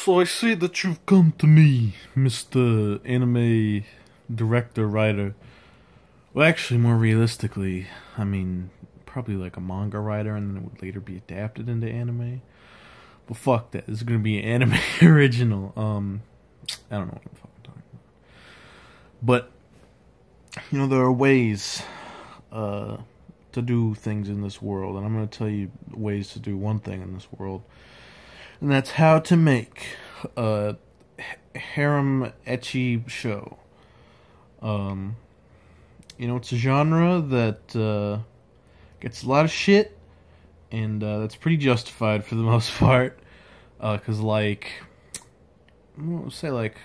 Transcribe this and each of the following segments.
So I see that you've come to me, Mr. Anime Director, Writer. Well, actually, more realistically, I mean, probably like a manga writer, and then it would later be adapted into anime. But fuck that. This is gonna be an anime original. I don't know what I'm fucking talking about. But, you know, there are ways to do things in this world, and I'm gonna tell you ways to do one thing in this world. And that's how to make a harem ecchi show. You know, it's a genre that gets a lot of shit, and that's pretty justified for the most part. Because, like, I'm gonna say like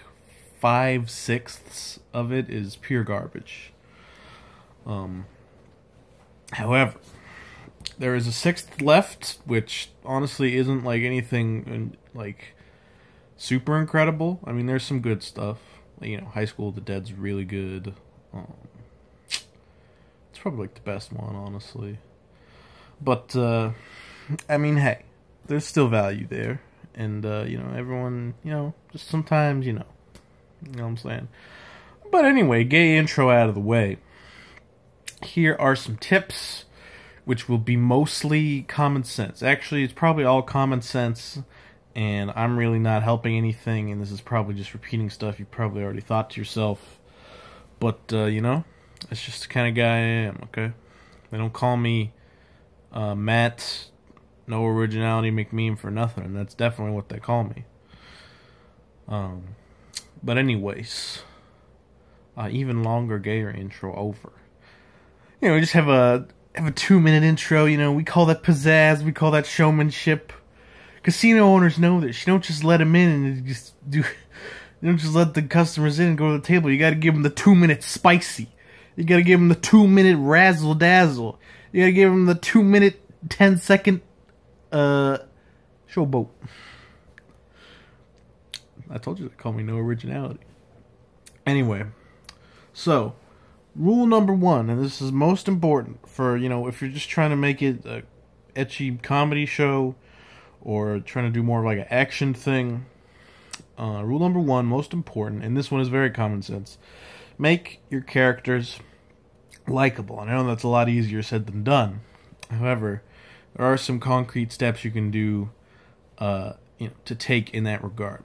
5/6 of it is pure garbage. However, there is a sixth left, which honestly isn't like anything like super incredible. I mean, there's some good stuff. You know, High School of the Dead's really good. It's probably like the best one, honestly. But I mean, hey, there's still value there, and you know, everyone, you know, just sometimes, you know what I'm saying. But anyway, gay intro out of the way. Here are some tips, which will be mostly common sense. Actually, it's probably all common sense, and I'm really not helping anything, and this is probably just repeating stuff you probably already thought to yourself. But, you know, that's just the kind of guy I am, okay? They don't call me Matt, no originality, McMeme for nothing, and that's definitely what they call me. But anyways, even longer, gayer intro over. You know, we just have a 2-minute intro. You know, we call that pizzazz. We call that showmanship. Casino owners know this. You don't just let them in and just do. You don't just let the customers in and go to the table. You got to give them the 2-minute spicy. You got to give them the 2-minute razzle dazzle. You got to give them the 2-minute 10-second showboat. I told you they call me no originality. Anyway, so. Rule number 1, and this is most important for, you know, if you're just trying to make it a ecchi comedy show or trying to do more of like an action thing. Rule number 1, most important, and this one is very common sense. Make your characters likable. And I know that's a lot easier said than done. However, there are some concrete steps you can do, you know, to take in that regard.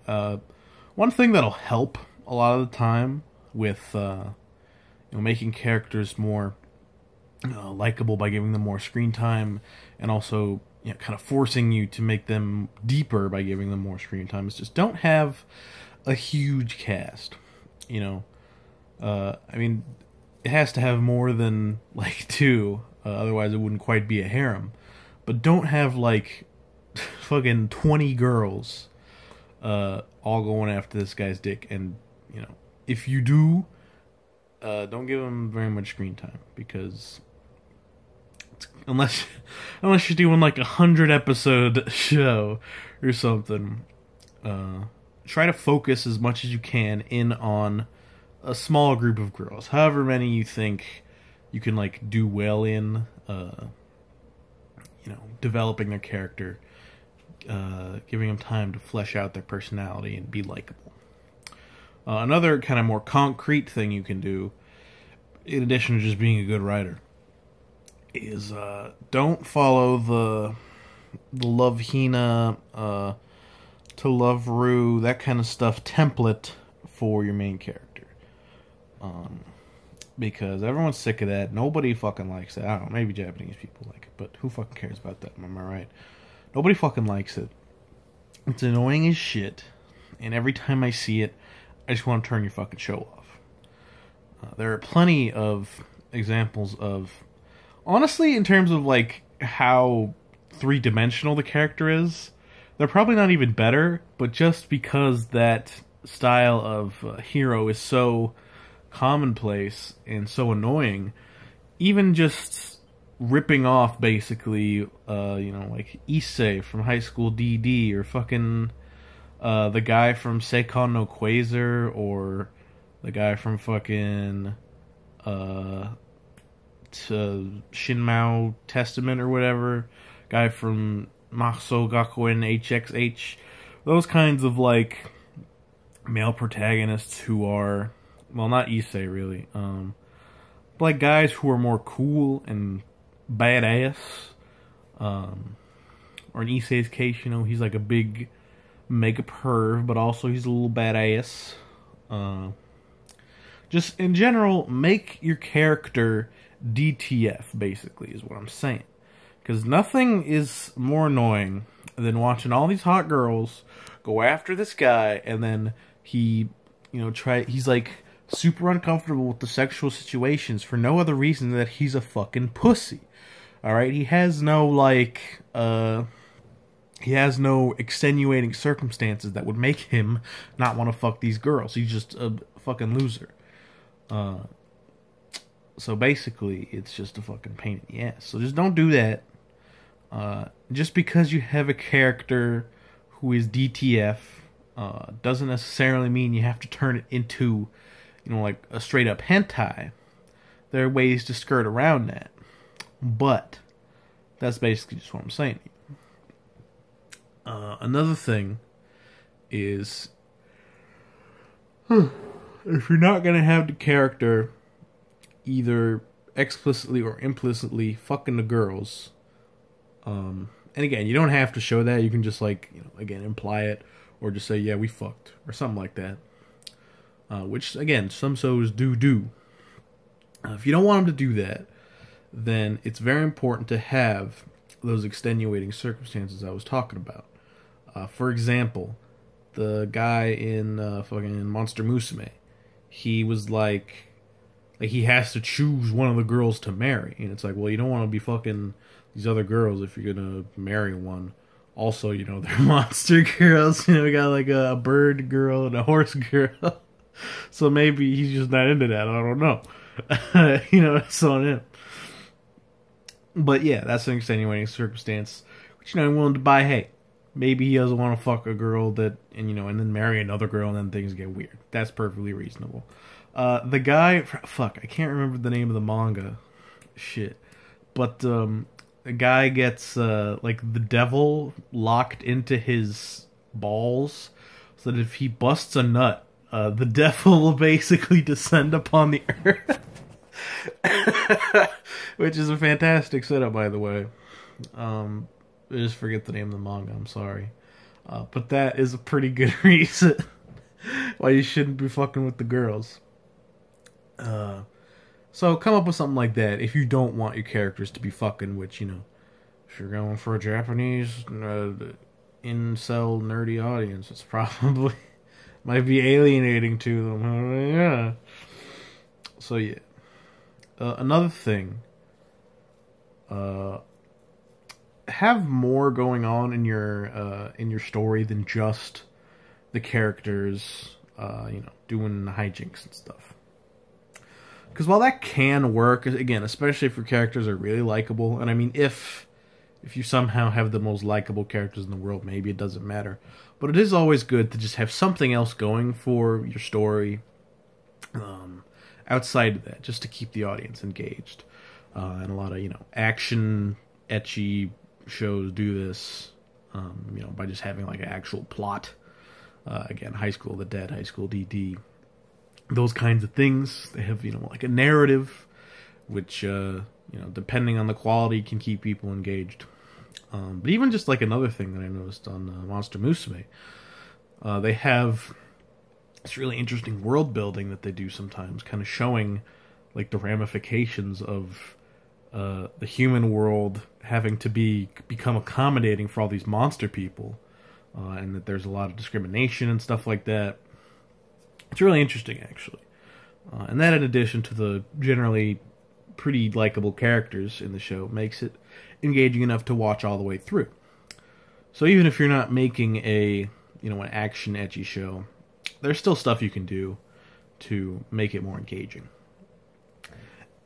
One thing that'll help a lot of the time with you know, making characters more likable by giving them more screen time, and also, you know, kind of forcing you to make them deeper by giving them more screen time, is just don't have a huge cast. You know, I mean, it has to have more than like 2, otherwise it wouldn't quite be a harem. But don't have like fucking 20 girls all going after this guy's dick. And, you know, if you do, don't give them very much screen time, because unless you're doing like a 100-episode show or something, try to focus as much as you can in on a small group of girls, however many you think you can like do well in, you know, developing their character, giving them time to flesh out their personality and be likable. Another kind of more concrete thing you can do, in addition to just being a good writer, is don't follow the Love Hina, to Love Ru, that kind of stuff template for your main character. Because everyone's sick of that. Nobody fucking likes it. I don't know, maybe Japanese people like it, but who fucking cares about that? Am I right? Nobody fucking likes it. It's annoying as shit, and every time I see it, I just want to turn your fucking show off. There are plenty of examples of, honestly, in terms of like how 3-dimensional the character is, they're probably not even better, but just because that style of hero is so commonplace and so annoying, even just ripping off basically, you know, like Issei from High School DD, or fucking the guy from Seikon no Quasar, or the guy from fucking Shinmao Testament or whatever, guy from Mahso Gakuen HXH, those kinds of like male protagonists who are, well, not Issei really, but like guys who are more cool and badass. Or in Issei's case, you know, he's like a big mega perv, but also he's a little badass. Just in general, make your character DTF, basically, is what I'm saying. Because nothing is more annoying than watching all these hot girls go after this guy, and then he, you know, he's like super uncomfortable with the sexual situations for no other reason than that he's a fucking pussy. Alright? He has no, like, he has no extenuating circumstances that would make him not want to fuck these girls. He's just a fucking loser. So basically, it's just a fucking pain in the ass. So just don't do that. Just because you have a character who is DTF doesn't necessarily mean you have to turn it into, you know, like a straight up hentai. There are ways to skirt around that. But that's basically just what I'm saying. Another thing is, if you're not going to have the character either explicitly or implicitly fucking the girls, and again, you don't have to show that. You can just, like, you know, again, imply it, or just say, yeah, we fucked, or something like that. Which, again, some shows do. If you don't want them to do that, then it's very important to have those extenuating circumstances I was talking about. For example, the guy in fucking Monster Musume, he was like he has to choose one of the girls to marry, and it's like, well, you don't want to be fucking these other girls if you're gonna marry one. Also, you know, they're monster girls. You know, we got like a bird girl and a horse girl. So maybe he's just not into that. I don't know. You know, it's on him. But yeah, that's an extenuating circumstance, which, you know, I'm willing to buy. Hey, maybe he doesn't want to fuck a girl that, and, you know, and then marry another girl, and then things get weird. That's perfectly reasonable. The guy, fuck, I can't remember the name of the manga. Shit. But, the guy gets, like, the devil locked into his balls, so that if he busts a nut, the devil will basically descend upon the earth. Which is a fantastic setup, by the way. I just forget the name of the manga, I'm sorry. But that is a pretty good reason why you shouldn't be fucking with the girls. So come up with something like that if you don't want your characters to be fucking, which, you know, if you're going for a Japanese incel nerdy audience, it's probably might be alienating to them. Yeah. So yeah. Another thing, have more going on in your story than just the characters, you know, doing hijinks and stuff. Because while that can work, again, especially if your characters are really likable, and I mean, if you somehow have the most likable characters in the world, maybe it doesn't matter. But it is always good to just have something else going for your story. Outside of that, just to keep the audience engaged. And a lot of, you know, action, ecchi shows do this, you know, by just having, like, an actual plot. Again, High School of the Dead, High School DD. Those kinds of things. They have, you know, like a narrative, which, you know, depending on the quality, can keep people engaged. But even just, like, another thing that I noticed on Monster Musume, they have this really interesting world building that they do sometimes, kind of showing, like, the ramifications of the human world having to become accommodating for all these monster people, and that there's a lot of discrimination and stuff like that. It's really interesting, actually. And that, in addition to the generally pretty likable characters in the show, makes it engaging enough to watch all the way through. So even if you're not making an action ecchi show, there's still stuff you can do to make it more engaging.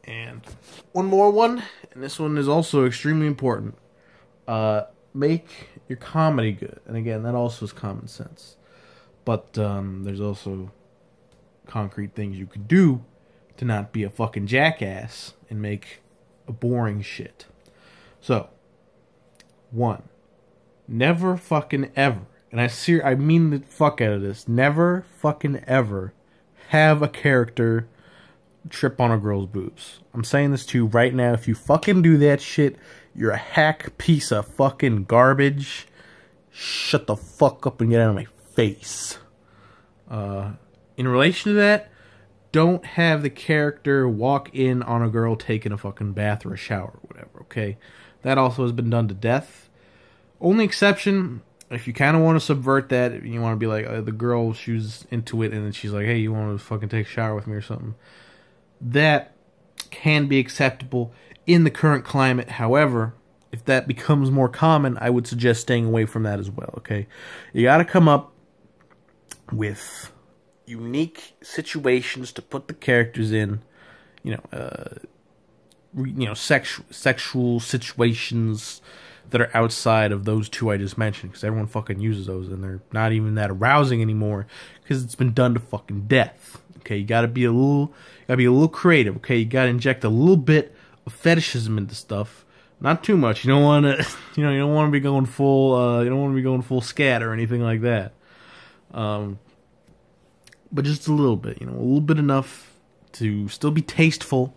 And one more one, and this one is also extremely important. Make your comedy good. And again, that also is common sense. But there's also concrete things you could do to not be a fucking jackass and make a boring shit. So, 1. Never fucking ever, and I mean the fuck out of this. Never fucking ever have a character trip on a girl's boobs. I'm saying this to you right now. If you fucking do that shit, you're a hack piece of fucking garbage. Shut the fuck up and get out of my face. In relation to that, don't have the character walk in on a girl taking a fucking bath or a shower or whatever, okay? That also has been done to death. Only exception, if you kind of want to subvert that, you want to be like, the girl, she was into it, and then she's like, hey, you want to fucking take a shower with me or something. That can be acceptable in the current climate. However, if that becomes more common, I would suggest staying away from that as well, okay? You got to come up with unique situations to put the characters in, sexual situations that are outside of those two I just mentioned, because everyone fucking uses those, and they're not even that arousing anymore, because it's been done to fucking death. Okay, you gotta be a little creative. Okay, you gotta inject a little bit of fetishism into stuff, not too much. You don't want to, you don't want to be going full, you don't want to be going full scat or anything like that. But just a little bit, a little bit enough to still be tasteful,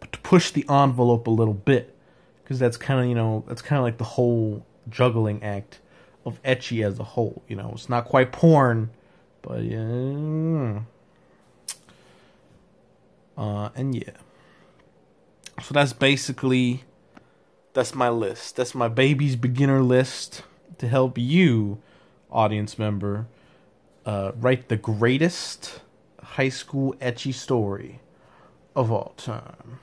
but to push the envelope a little bit, because that's kind of, like the whole juggling act of ecchi as a whole. It's not quite porn, but yeah. And yeah. So that's my list. That's my baby's beginner list to help you, audience member, write the greatest high school ecchi story of all time.